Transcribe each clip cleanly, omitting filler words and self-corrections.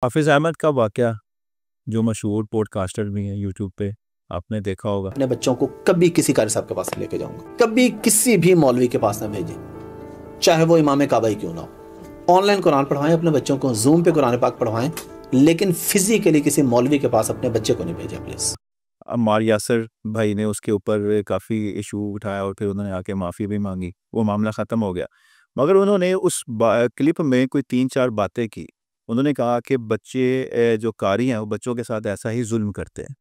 حافظ احمد کا واقعہ جو مشہور پوڈ کاسٹر بھی ہیں یوٹیوب پہ آپ نے دیکھا ہوگا. اپنے بچوں کو کبھی کسی قاری صاحب کے پاس لے کے جاؤں گا, کبھی کسی بھی مولوی کے پاس نہ بھیجیں, چاہے وہ امام کعبہ ہی کیوں نہ ہو. آن لائن قرآن پڑھوائیں اپنے بچوں کو, زوم پہ قرآن پاک پڑھوائیں, لیکن فزیکلی کسی مولوی کے پاس اپنے بچے کو نہیں بھیجیں پلیز. عمار یاسر بھائی نے اس کے اوپر کافی ایشو اٹھایا اور پھر انہوں نے آ کے معافی بھی مانگی, وہ معاملہ ختم ہو گیا. مگر انہوں نے اس کلپ میں کوئی 3-4 باتیں کی. انہوں نے کہا کہ بچے جو قاری ہیں وہ بچوں کے ساتھ ایسا ہی ظلم کرتے ہیں.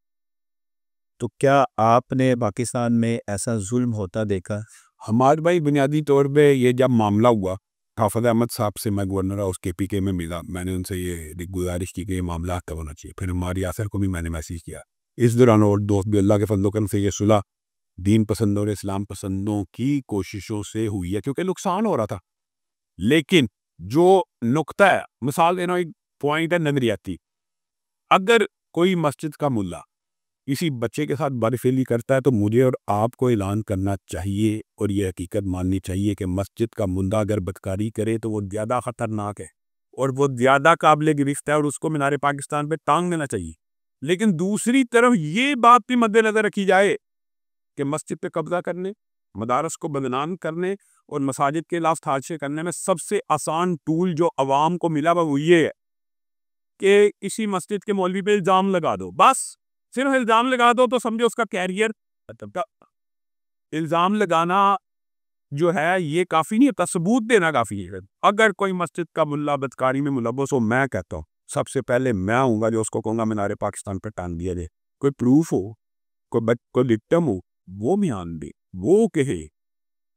تو کیا آپ نے پاکستان میں ایسا ظلم ہوتا دیکھا؟ ہمارے بھائی بنیادی طور پہ یہ جب معاملہ ہوا, حافظ احمد صاحب سے میں گورنر ہاؤس کے پی کے میں ملا, میں نے ان سے یہ گزارش کی کہ یہ معاملہ حل ہونا چاہیے. پھر ہماری یاسر کو بھی میں نے میسیج کیا. اس دوران اور دوست بھی اللہ کے فضل و کرم سے یہ صلح دین پسندوں اور اسلام پسندوں کی کوششوں سے ہوئی ہے, کیونکہ نقصان ہو رہا تھا. لیکن جو نقطہ ہے, مثال دینا, ایک پوائنٹ ہے نظریاتی. اگر کوئی مسجد کا ملا کسی بچے کے ساتھ بدفعلی کرتا ہے تو مجھے اور آپ کو اعلان کرنا چاہیے اور یہ حقیقت ماننی چاہیے کہ مسجد کا ملا اگر بدکاری کرے تو وہ زیادہ خطرناک ہے اور وہ زیادہ قابل گرفت ہے اور اس کو مینار پاکستان پہ ٹانگ دینا چاہیے. لیکن دوسری طرف یہ بات بھی مد نظر رکھی جائے کہ مسجد پہ قبضہ کرنے, مدارس کو بدنام کرنے اور مساجد کے خلاف حادثے کرنے میں سب سے آسان ٹول جو عوام کو ملا وہ یہ ہے کہ کسی مسجد کے مولوی پہ الزام لگا دو. بس صرف الزام لگا دو تو سمجھو اس کا کیریئر. الزام لگانا جو ہے یہ کافی نہیں ہے, ثبوت دینا کافی ہے. اگر کوئی مسجد کا ملا بدکاری میں ملوث ہو, میں کہتا ہوں سب سے پہلے میں ہوں گا جو اس کو کہوں گا مینار پاکستان پہ ٹانگ دیا جائے. کوئی پروف ہو, کوئی وکٹم ہو, وہ بیان دے, وہ کہے.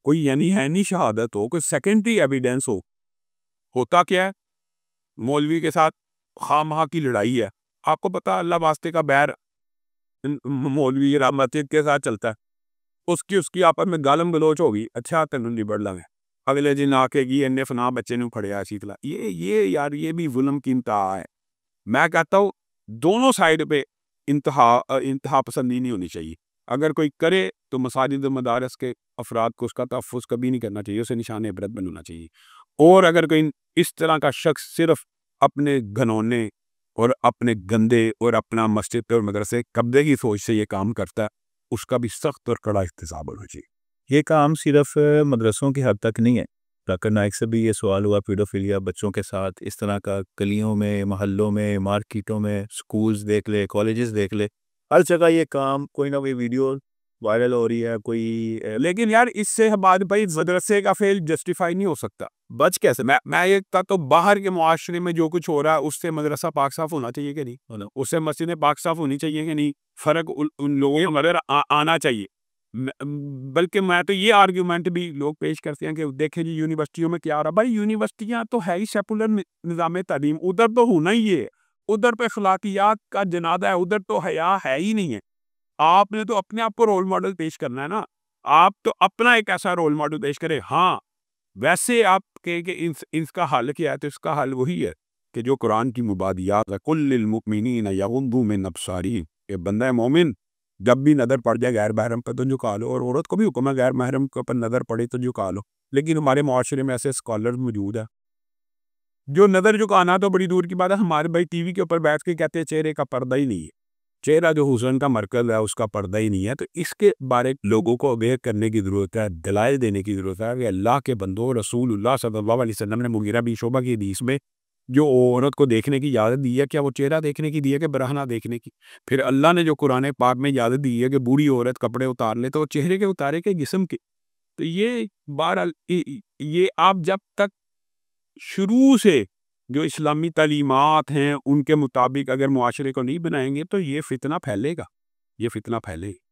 کوئی یعنی ہے نہیں شہادت ہو, کوئی سیکنڈری ایویڈنس ہو. ہوتا کیا ہے, مولوی کے ساتھ خواہ مخواہ کی لڑائی ہے. آپ کو پتا اللہ واسطے کا بیر مولوی مسجد کے ساتھ چلتا ہے, اس کی آپس میں گالم گلوچ ہوگی, اچھا تینوں نبڑ لگے, اگلے دن آ کے گی انہیں فنا بچے نے پھڑیا اسی طرح. یہ یار یہ بھی ظلم کی انتہا ہے. میں کہتا ہوں دونوں سائڈ پہ انتہا پسندی نہیں ہونی چاہیے. اگر کوئی کرے تو مساجد و مدارس کے افراد کو اس کا تحفظ کبھی نہیں کرنا چاہیے, اسے نشان عبرت بننا چاہیے. اور اگر کوئی اس طرح کا شخص صرف اپنے گھنونے اور اپنے گندے اور اپنا مسجد اور مدرسے قبضے کی سوچ سے یہ کام کرتا ہے, اس کا بھی سخت اور کڑا احتساب ہونا چاہیے. یہ کام صرف مدرسوں کی حد تک نہیں ہے. ذاکر نائک سے بھی یہ سوال ہوا, پیڈوفیلیا بچوں کے ساتھ اس طرح کا گلیوں میں, محلوں میں, مارکیٹوں میں, سکولز دیکھ لے, کالجز دیکھ لے, ہر جگہ یہ کام کوئی نہ کوئی ویڈیو وائرل ہو رہی ہے. کوئی لیکن یار اس سے ہمارے بھائی مدرسے کا فیل جسٹیفائی نہیں ہو سکتا. بچ کیسے؟ میں یہ کہتا تو باہر کے معاشرے میں جو کچھ ہو رہا ہے اس سے مدرسہ پاک صاف ہونا چاہیے کہ نہیں, اس سے مسجد پاک صاف ہونی چاہیے کہ نہیں. فرق ان لوگوں کو نظر آنا چاہیے. بلکہ میں تو یہ آرگیومنٹ بھی لوگ پیش کرتے ہیں کہ دیکھیں جی یونیورسٹیوں میں کیا ہو رہا ہے. بھائی یونیورسٹیاں تو ہے ہی سیکولر نظام تعلیم, ادھر تو ہونا ہی ہے. ادھر پہ اخلاقیات کا جنازہ ہے, ادھر تو حیا ہے ہی نہیں ہے. آپ نے تو اپنے آپ کو رول ماڈل پیش کرنا ہے نا. آپ تو اپنا ایک ایسا رول ماڈل پیش کرے. ہاں ویسے آپ کہیں کہ اس کا حل کیا ہے, تو اس کا حل وہی ہے کہ جو قرآن کی مبادیات ہے, قل للمؤمنین یغضوا من ابصارہم, کہ بندہ مومن جب بھی نظر پڑ جائے غیر محرم پر تو جھکا لو. اور عورت کو بھی حکم ہے غیر محرم کے اوپر نظر پڑے تو جھکا لو. لیکن ہمارے معاشرے میں ایسے اسکالر موجود ہیں جو نظر جھکانا تو بڑی دور کی بات ہے. ہمارے بھائی ٹی وی کے اوپر بیٹھ کے کہتے ہیں چہرے کا پردہ ہی نہیں ہے, چہرہ جو حسن کا مرکز ہے اس کا پردہ ہی نہیں ہے. تو اس کے بارے لوگوں کو اویئر کرنے کی ضرورت ہے, دلائل دینے کی ضرورت ہے کہ اللہ کے بندوں, رسول اللہ صلی اللہ علیہ وسلم نے مغیرہ بن شعبہ کی حدیث میں جو عورت کو دیکھنے کی اجازت دی ہے, کیا وہ چہرہ دیکھنے کی دی ہے کہ برہنہ دیکھنے کی؟ پھر اللہ نے جو قرآن پاک میں اجازت دی ہے کہ بوڑھی عورت کپڑے اتار لے تو وہ چہرے کے اتارے کے جسم کے. تو یہ بہرحال یہ آپ جب تک شروع سے جو اسلامی تعلیمات ہیں ان کے مطابق اگر معاشرے کو نہیں بنائیں گے تو یہ فتنہ پھیلے گا, یہ فتنہ پھیلے گا.